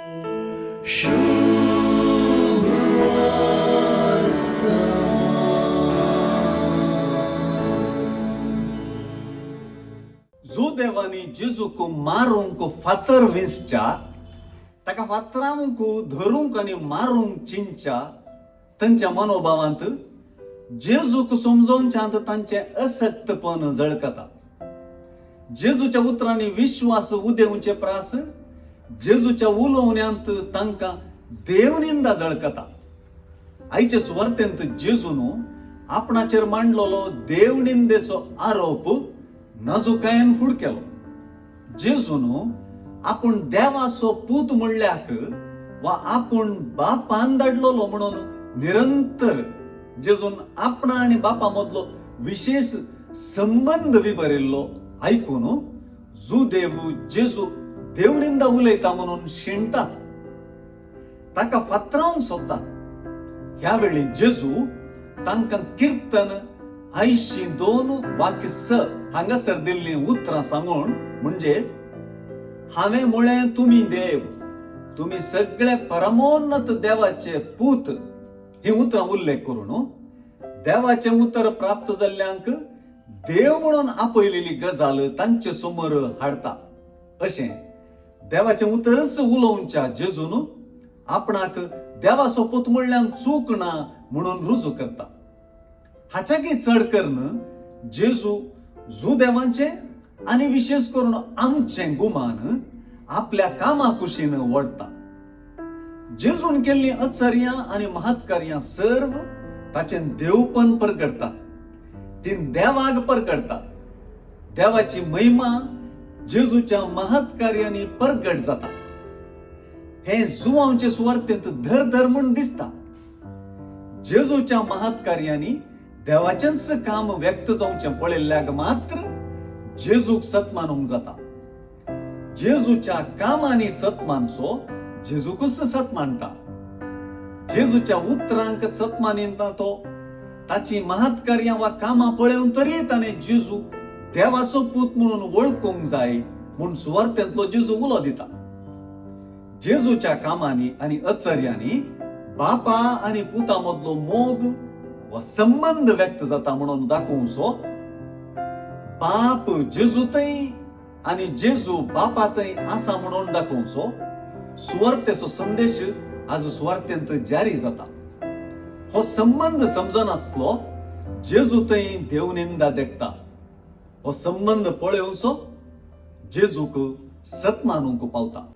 जो देवानी जेजूक मारूंक फातर विंसच्या ताका फातरांक धरूंक आनी मारूंक चिंच्या तांच्या मनोभावांत जेजूक समजोवच्यांत तांचे असक्तपण जळकता. जेजूच्या उतरांनी विश्वास उदेवचे प्रास जेजूच्या उलोवण्यांत तांकां देवनिंदा जळकता. आयचे सुवार्तेंत जेजून आपणाचेर मांडलेलो देवनिंदेचो आरोप नाजुकायेन फुड केलो. जेजून आपूण देवाचो पूत म्हणल्याक वा आपूण बापान धाडलेलो म्हणून निरंतर जेजून आपणा आनी बापा मदलो विशेष संबंध विवरिल्लो आयकून जुदेव जेजू देवनिंदा उलयता म्हणून शिणतात, ताका फातरावंक सोदतात. ह्या वेळी जेजू तांकां कीर्तन 82 वाक्य 6 हांगासर दिल्ली उतरां सांगून म्हणजे हांवें म्हळें तुम्ही देव, तुम्ही सगळे परमोन्नत देवाचे पूत ही उतरां उल्लेख करून देवाचे उतर प्राप्त जाल्ल्यांक देव म्हणून आपयलेली गजाल तांचे समोर हाडता. अशें देवाचे उतरच उलोवच्या जेजून आपणाक देवाचो पूत म्हणल्यान चूक ना म्हणून रुजू करता. हाच्याकी चड करून जेजू जुदेवांचे आनी विशेष करून आमचे गुमान आपल्या कामा कुशीन वडता. जेजून केल्ली आश्चर्यां आनी महत्कार्यां सर्व ताचे देवपण परगडता, ती देवाक परगडता. देवाची महिमा जेजूच्या महत्कार्यांनी परगट जाता. हे जुवांचे सुवार्तेंत धर म्हूण दिसता. जेजूच्या महत्कार्यांनी देवाचेंच काम व्यक्त जावचें पळयल्ल्याक मात्र जेजूक सत्मानूंक जाता. जेजूच्या कामांनी सत्मानचो जेजूकच सत्मानता. जेजूच्या उतरांक सत्मानिता तो ताची महत्कार्यां वा कामां पळोवन तरी ताणें जेजू देवाचो पूत म्हणून वळखूंक जाय म्हूण सुवार्तेंतलो जेजू उलो दिता. जेजूच्या कामांनी आनी आश्चर्यांनी बापा आनी पुता मदलो मोग वा संबंध व्यक्त जाता म्हणून दाखोवचो. बाप जेजूतय आनी जेजू बापातय आसा म्हणून दाखोवचो सुवार्तेचो संदेश आज सुवार्तेंत जारी जाता. हो संबंध समजनासलो जेजूतय देवनिंदा देखता. हो संबंध पळोवचो जेजूक सत्मानूंक पावता.